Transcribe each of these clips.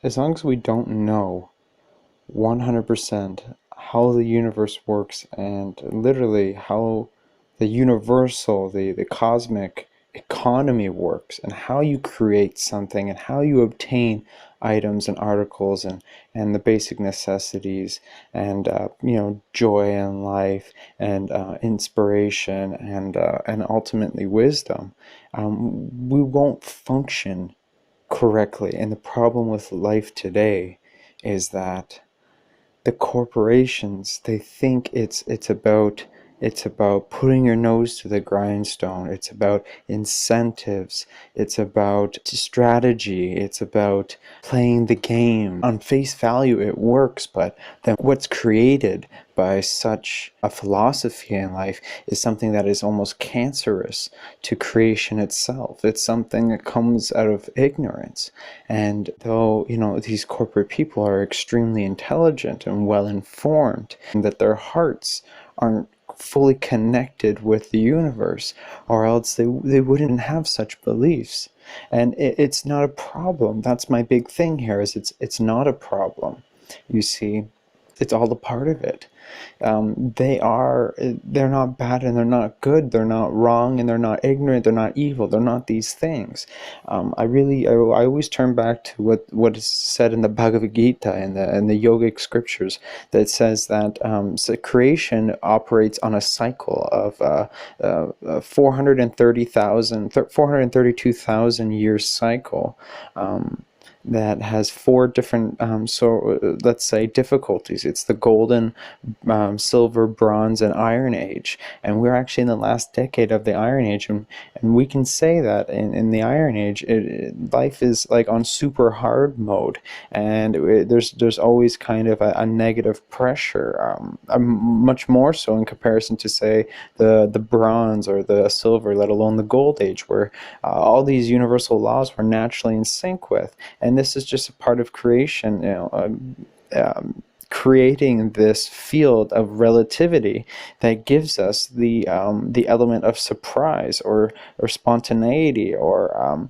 as long as we don't know 100% how the universe works and literally how the universal, the cosmic economy works, and how you create something and how you obtain items and articles and the basic necessities and joy in life and inspiration and ultimately wisdom, we won't function correctly. And the problem with life today is that the corporations, they think it's about putting your nose to the grindstone. It's about incentives. It's about strategy. It's about playing the game. On face value, it works, but then what's created by such a philosophy in life is something that is almost cancerous to creation itself. It's something that comes out of ignorance. And though, these corporate people are extremely intelligent and well informed, and that their hearts aren't fully connected with the universe, or else they wouldn't have such beliefs. And it's not a problem. That's my big thing here, is it's not a problem. You see, it's all a part of it. They're not bad and they're not good. They're not wrong and they're not ignorant. They're not evil. They're not these things. I always turn back to what is said in the Bhagavad Gita and the yogic scriptures, that says that so creation operates on a cycle of 432,000 years cycle. That has four different, let's say, difficulties. It's the golden, silver, bronze, and iron age. And we're actually in the last decade of the iron age. And we can say that in the iron age, life is like on super hard mode. And there's always kind of a negative pressure, much more so in comparison to, say, the bronze or the silver, let alone the gold age, where all these universal laws were naturally in sync with. And this is just a part of creation, creating this field of relativity that gives us the element of surprise or spontaneity, or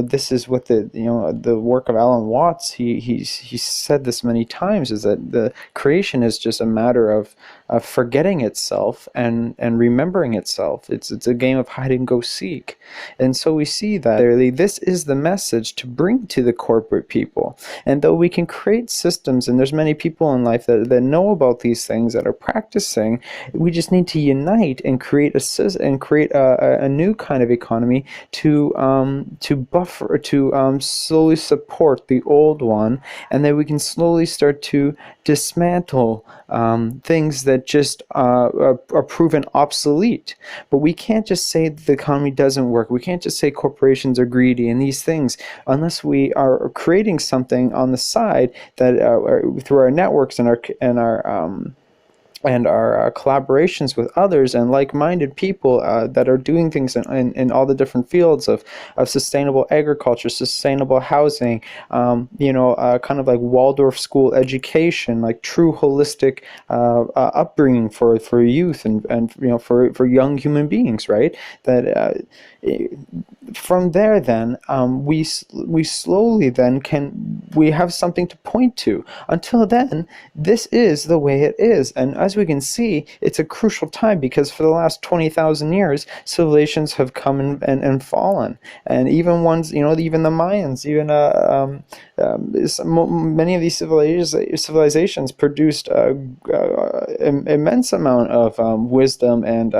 this is what the work of Alan Watts, he said this many times, is that the creation is just a matter of forgetting itself and remembering itself. It's a game of hide and go seek. And so we see that really this is the message to bring to the corporate people. And though we can create systems, and there's many people in life that know about these things, that are practicing, we just need to unite and create a new kind of economy to buffer, to slowly support the old one, and then we can slowly start to dismantle things that just are proven obsolete. But we can't just say the economy doesn't work. We can't just say corporations are greedy and these things, unless we are creating something on the side that through our networks and our collaborations with others and like-minded people that are doing things in all the different fields of sustainable agriculture, sustainable housing, kind of like Waldorf school education, like true holistic upbringing for youth and for young human beings, right? That from there, then we slowly then we have something to point to. Until then, this is the way it is, and as we can see, it's a crucial time, because for the last 20,000 years, civilizations have come and fallen, and even ones, even the Mayans, even many of these civilizations produced immense amount of wisdom and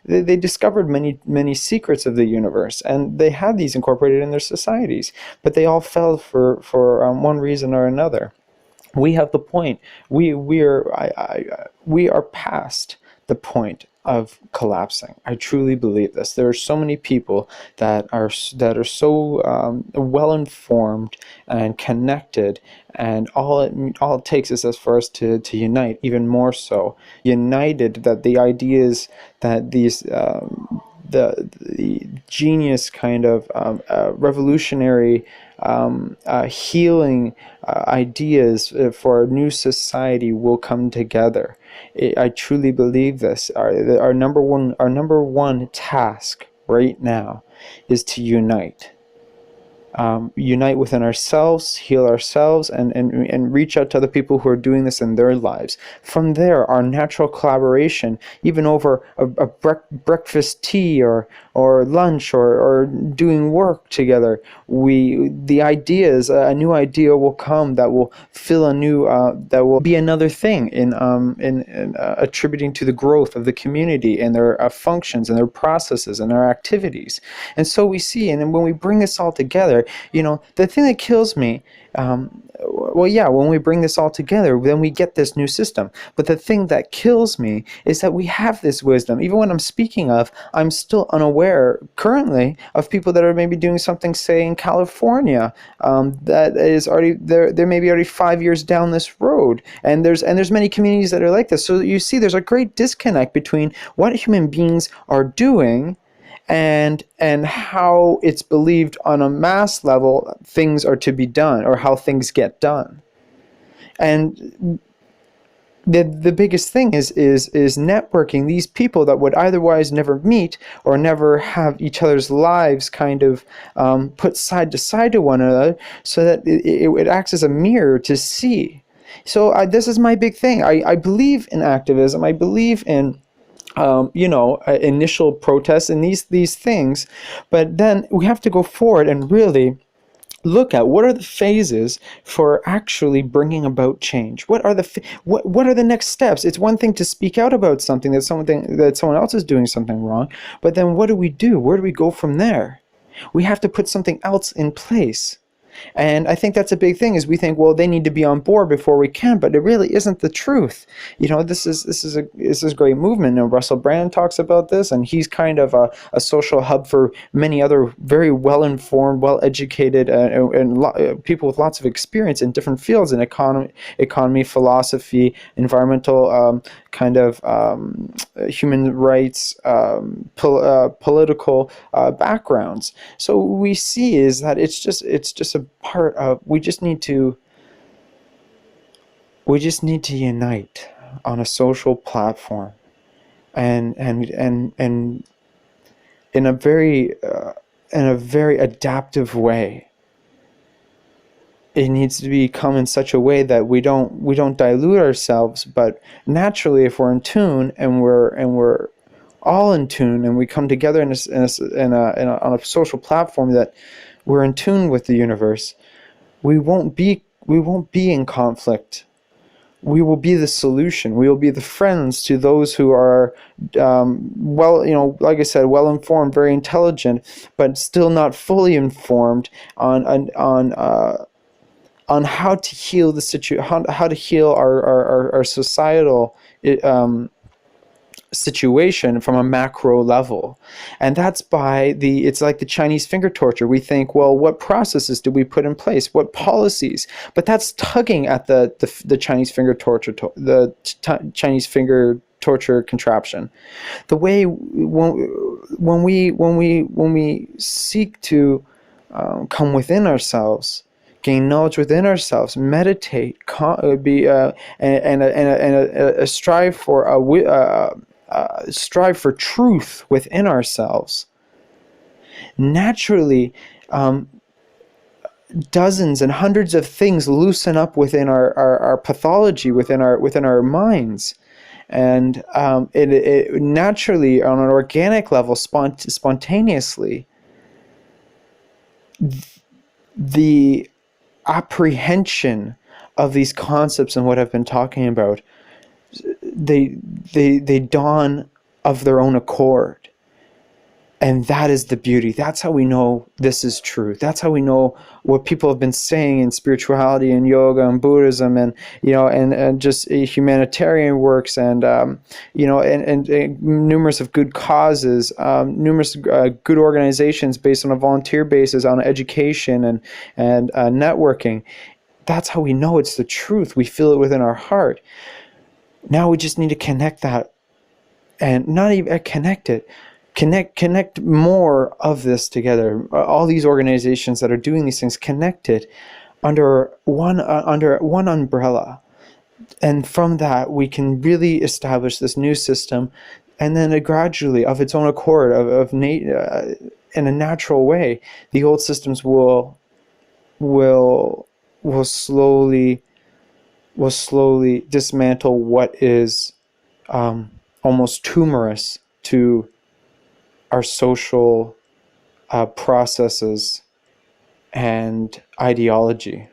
they discovered many secrets of the universe, and they had these incorporated in their societies, but they all fell for one reason or another. We have the point. We are past the point of collapsing. I truly believe this. There are so many people that are so well informed and connected, and all it takes is for us to unite, even more so united, that the ideas that these the genius kind of revolutionary healing ideas for a new society will come together. I truly believe this. Our number one task right now is to unite. unite within ourselves, heal ourselves, and reach out to other people who are doing this in their lives. From there, our natural collaboration, even over a breakfast tea or lunch or doing work together, the ideas, a new idea will come that will fill a new, that will be another thing in attributing to the growth of the community and their functions and their processes and their activities. And so we see, and when we bring this all together, the thing that kills me, well, yeah, when we bring this all together, then we get this new system. But the thing that kills me is that we have this wisdom. Even when I'm speaking of, I'm still unaware currently of people that are maybe doing something, say, in California, that is already, they're maybe already 5 years down this road. And there's many communities that are like this. So you see, there's a great disconnect between what human beings are doing and how it's believed on a mass level things are to be done, or how things get done. And the biggest thing is networking these people that would otherwise never meet or never have each other's lives kind of put side to side to one another, so that it acts as a mirror to see. So this is my big thing. I believe in activism. I believe in initial protests and these things, but then we have to go forward and really look at what are the phases for actually bringing about change. What are the next steps? It's one thing to speak out about something that someone else is doing something wrong, but then what do we do? Where do we go from there? We have to put something else in place. And I think that's a big thing, is we think, well, they need to be on board before we can, but it really isn't the truth. This is a great movement. And Russell Brand talks about this, and he's kind of a social hub for many other very well-informed, well-educated, people with lots of experience in different fields in economy, philosophy, environmental, human rights, political backgrounds. So we see is that it's just a part of, we just need to unite on a social platform, and in a very adaptive way. It needs to become in such a way that we don't dilute ourselves, but naturally, if we're in tune and we're all in tune, and we come together on a social platform that we're in tune with the universe, we won't be in conflict. We will be the solution. We will be the friends to those who are like I said, well informed, very intelligent, but still not fully informed on how to heal the situation, how to heal our societal situation from a macro level. And that's it's like the Chinese finger torture. We think, well, what processes do we put in place? What policies? But that's tugging at the Chinese finger torture, Chinese finger torture contraption. The way when we seek to come within ourselves, gain knowledge within ourselves, meditate, strive for truth within ourselves. Naturally, dozens and hundreds of things loosen up within our pathology, within our minds, and it naturally, on an organic level, spontaneously, the apprehension of these concepts and what I've been talking about, they dawn of their own accord. And that is the beauty. That's how we know this is true. That's how we know what people have been saying in spirituality and yoga and Buddhism and just humanitarian works and numerous of good causes, numerous good organizations based on a volunteer basis, on education and networking. That's how we know it's the truth. We feel it within our heart. Now we just need to connect that, and not even connect it. Connect more of this together. All these organizations that are doing these things, connect it under one umbrella, and from that we can really establish this new system. And then gradually, of its own accord, in a natural way, the old systems will will will slowly will slowly dismantle what is almost tumorous to our social processes and ideology.